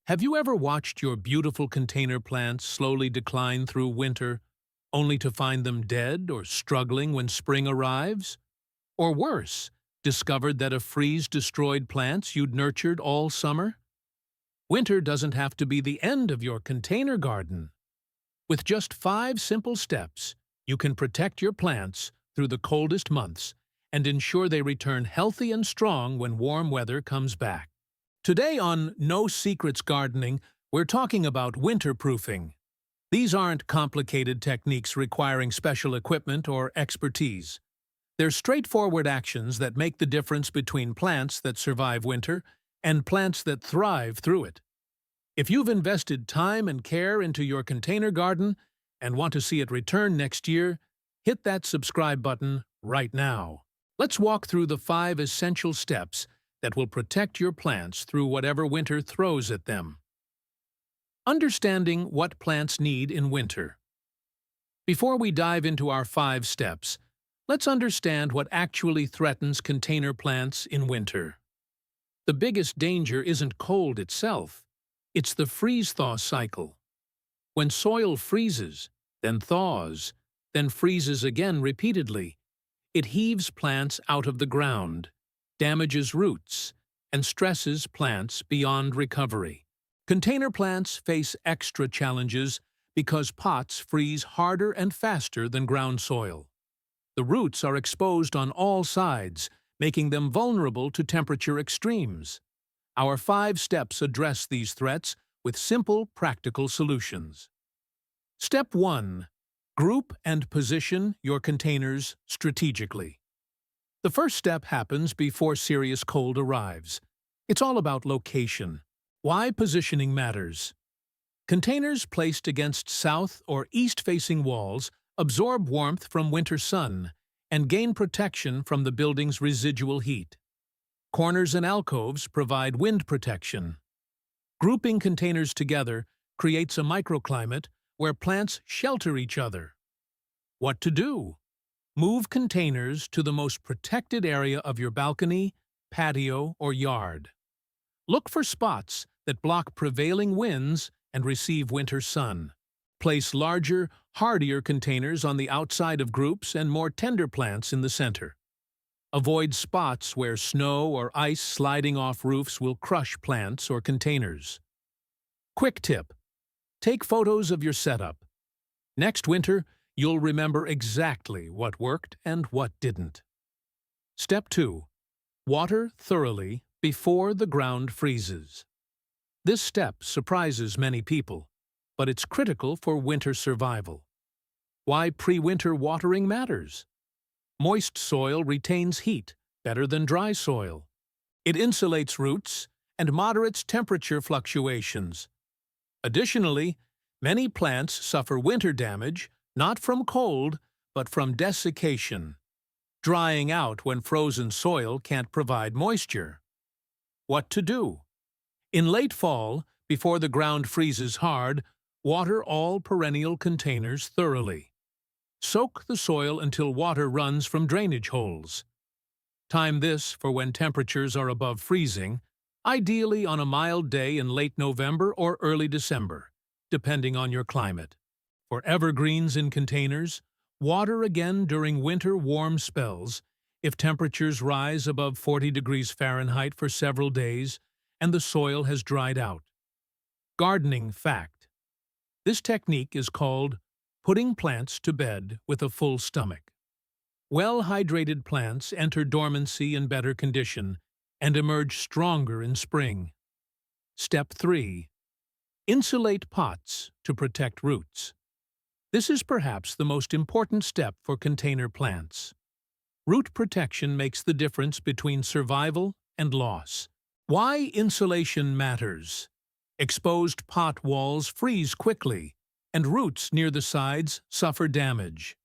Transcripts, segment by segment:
Have you ever watched your beautiful container plants slowly decline through winter, only to find them dead or struggling when spring arrives? Or worse, discovered that a freeze destroyed plants you'd nurtured all summer? Winter doesn't have to be the end of your container garden. With just 5 simple steps, you can protect your plants through the coldest months and ensure they return healthy and strong when warm weather comes back. Today on No Secrets Gardening, we're talking about winter-proofing. These aren't complicated techniques requiring special equipment or expertise. They're straightforward actions that make the difference between plants that survive winter and plants that thrive through it. If you've invested time and care into your container garden and want to see it return next year, hit that subscribe button right now. Let's walk through the 5 essential steps that will protect your plants through whatever winter throws at them. Understanding what plants need in winter. Before we dive into our 5 steps, let's understand what actually threatens container plants in winter. The biggest danger isn't cold itself, it's the freeze-thaw cycle. When soil freezes, then thaws, then freezes again repeatedly, it heaves plants out of the ground, damages roots, and stresses plants beyond recovery. Container plants face extra challenges because pots freeze harder and faster than ground soil. The roots are exposed on all sides, making them vulnerable to temperature extremes. Our 5 steps address these threats with simple, practical solutions. Step 1. Group and position your containers strategically. The first step happens before serious cold arrives. It's all about location. Why positioning matters. Containers placed against south or east-facing walls absorb warmth from winter sun and gain protection from the building's residual heat. Corners and alcoves provide wind protection. Grouping containers together creates a microclimate where plants shelter each other. What to do? Move containers to the most protected area of your balcony, patio, or yard. Look for spots that block prevailing winds and receive winter sun. Place larger, hardier containers on the outside of groups and more tender plants in the center. Avoid spots where snow or ice sliding off roofs will crush plants or containers. Quick tip: take photos of your setup. Next winter, you'll remember exactly what worked and what didn't. Step 2. Water thoroughly before the ground freezes. This step surprises many people, but it's critical for winter survival. Why pre-winter watering matters. Moist soil retains heat better than dry soil. It insulates roots and moderates temperature fluctuations. Additionally, many plants suffer winter damage not from cold, but from desiccation, drying out when frozen soil can't provide moisture. What to do? In late fall, before the ground freezes hard, water all perennial containers thoroughly. Soak the soil until water runs from drainage holes. Time this for when temperatures are above freezing, ideally on a mild day in late November or early December, depending on your climate. For evergreens in containers, water again during winter warm spells if temperatures rise above 40 degrees Fahrenheit for several days and the soil has dried out. Gardening fact: this technique is called putting plants to bed with a full stomach. Well-hydrated plants enter dormancy in better condition and emerge stronger in spring. Step 3. Insulate pots to protect roots. This is perhaps the most important step for container plants. Root protection makes the difference between survival and loss. Why insulation matters. Exposed pot walls freeze quickly, and roots near the sides suffer damage.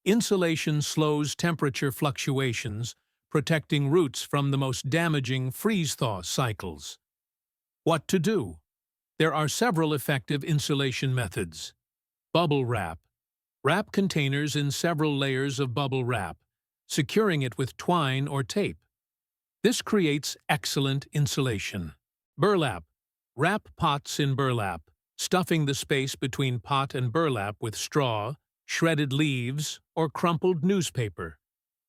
Insulation slows temperature fluctuations, protecting roots from the most damaging freeze-thaw cycles. What to do? There are several effective insulation methods. Bubble wrap. Wrap containers in several layers of bubble wrap, securing it with twine or tape. This creates excellent insulation. Burlap. Wrap pots in burlap, stuffing the space between pot and burlap with straw, shredded leaves, or crumpled newspaper.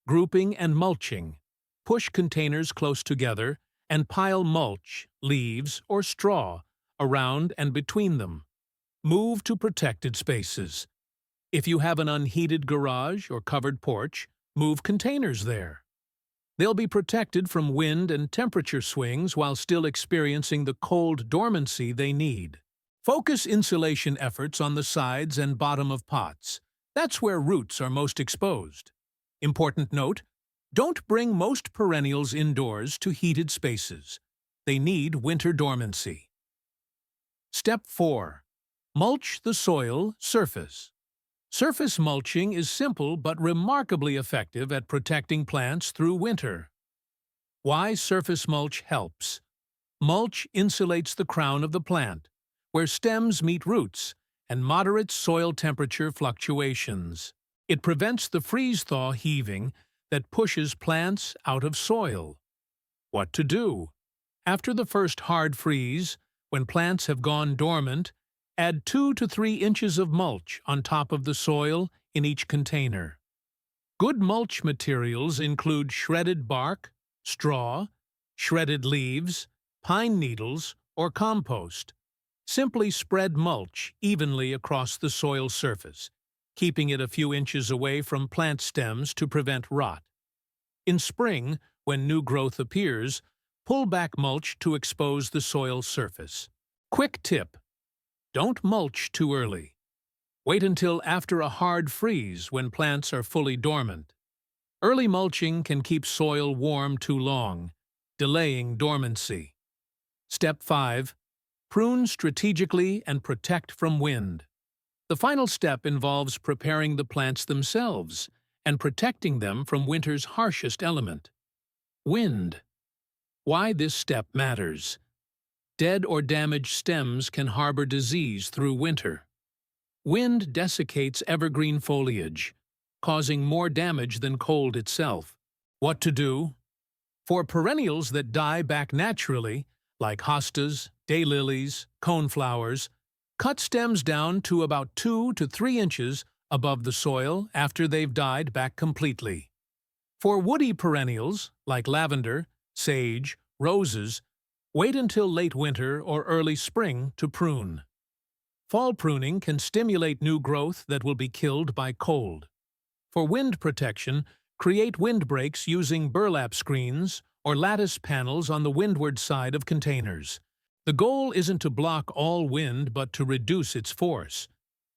Grouping and mulching. Push containers close together and pile mulch, leaves, or straw around and between them. Move to protected spaces. If you have an unheated garage or covered porch, move containers there. They'll be protected from wind and temperature swings while still experiencing the cold dormancy they need. Focus insulation efforts on the sides and bottom of pots. That's where roots are most exposed. Important note: don't bring most perennials indoors to heated spaces. They need winter dormancy. Step 4. Mulch the soil surface. Surface mulching is simple but remarkably effective at protecting plants through winter. Why surface mulch helps? Mulch insulates the crown of the plant, where stems meet roots, and moderates soil temperature fluctuations. It prevents the freeze-thaw heaving that pushes plants out of soil. What to do? After the first hard freeze, when plants have gone dormant, add 2 to 3 inches of mulch on top of the soil in each container. Good mulch materials include shredded bark, straw, shredded leaves, pine needles, or compost. Simply spread mulch evenly across the soil surface, keeping it a few inches away from plant stems to prevent rot. In spring, when new growth appears, pull back mulch to expose the soil surface. Quick tip: don't mulch too early. Wait until after a hard freeze when plants are fully dormant. Early mulching can keep soil warm too long, delaying dormancy. Step 5. Prune strategically and protect from wind. The final step involves preparing the plants themselves and protecting them from winter's harshest element: wind. Why this step matters. Dead or damaged stems can harbor disease through winter. Wind desiccates evergreen foliage, causing more damage than cold itself. What to do? For perennials that die back naturally, like hostas, daylilies, coneflowers, cut stems down to about 2 to 3 inches above the soil after they've died back completely. For woody perennials, like lavender, sage, roses, wait until late winter or early spring to prune. Fall pruning can stimulate new growth that will be killed by cold. For wind protection, create windbreaks using burlap screens or lattice panels on the windward side of containers. The goal isn't to block all wind but to reduce its force.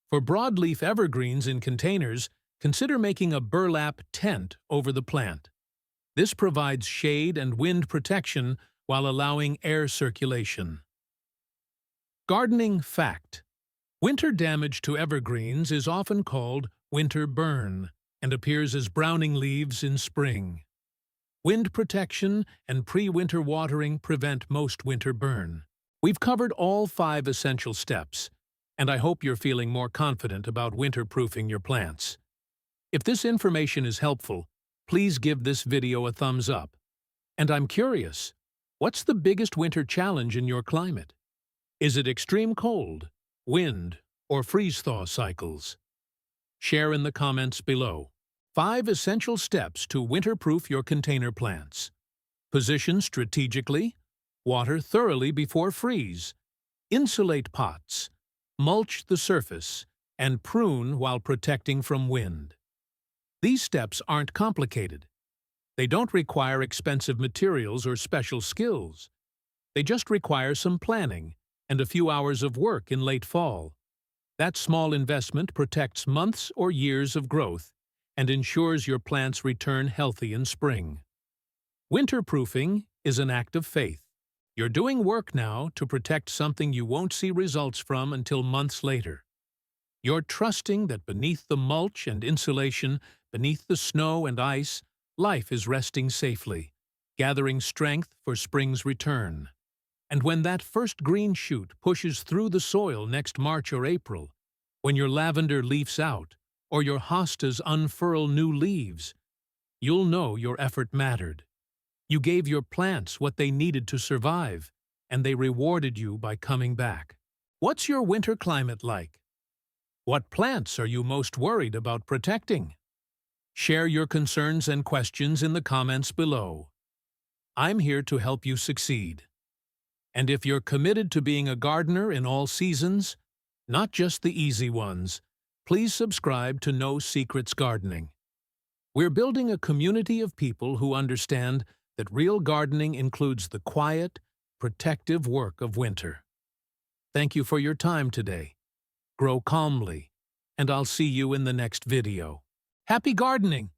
For broadleaf evergreens in containers, consider making a burlap tent over the plant. This provides shade and wind protection while allowing air circulation. Gardening fact: winter damage to evergreens is often called winter burn and appears as browning leaves in spring. Wind protection and pre-winter watering prevent most winter burn. We've covered all 5 essential steps, and I hope you're feeling more confident about winter-proofing your plants. If this information is helpful, please give this video a thumbs up. And I'm curious, what's the biggest winter challenge in your climate? Is it extreme cold, wind, or freeze-thaw cycles? Share in the comments below. 5 essential steps to winter-proof your container plants. Position strategically, water thoroughly before freeze, insulate pots, mulch the surface, and prune while protecting from wind. These steps aren't complicated. They don't require expensive materials or special skills. They just require some planning and a few hours of work in late fall. That small investment protects months or years of growth and ensures your plants return healthy in spring. Winter-proofing is an act of faith. You're doing work now to protect something you won't see results from until months later. You're trusting that beneath the mulch and insulation, beneath the snow and ice, life is resting safely, gathering strength for spring's return. And when that first green shoot pushes through the soil next March or April, when your lavender leafs out or your hostas unfurl new leaves, you'll know your effort mattered. You gave your plants what they needed to survive, and they rewarded you by coming back. What's your winter climate like? What plants are you most worried about protecting? Share your concerns and questions in the comments below. I'm here to help you succeed. And if you're committed to being a gardener in all seasons, not just the easy ones, please subscribe to No Secrets Gardening. We're building a community of people who understand that real gardening includes the quiet, protective work of winter. Thank you for your time today. Grow calmly, and I'll see you in the next video. Happy gardening!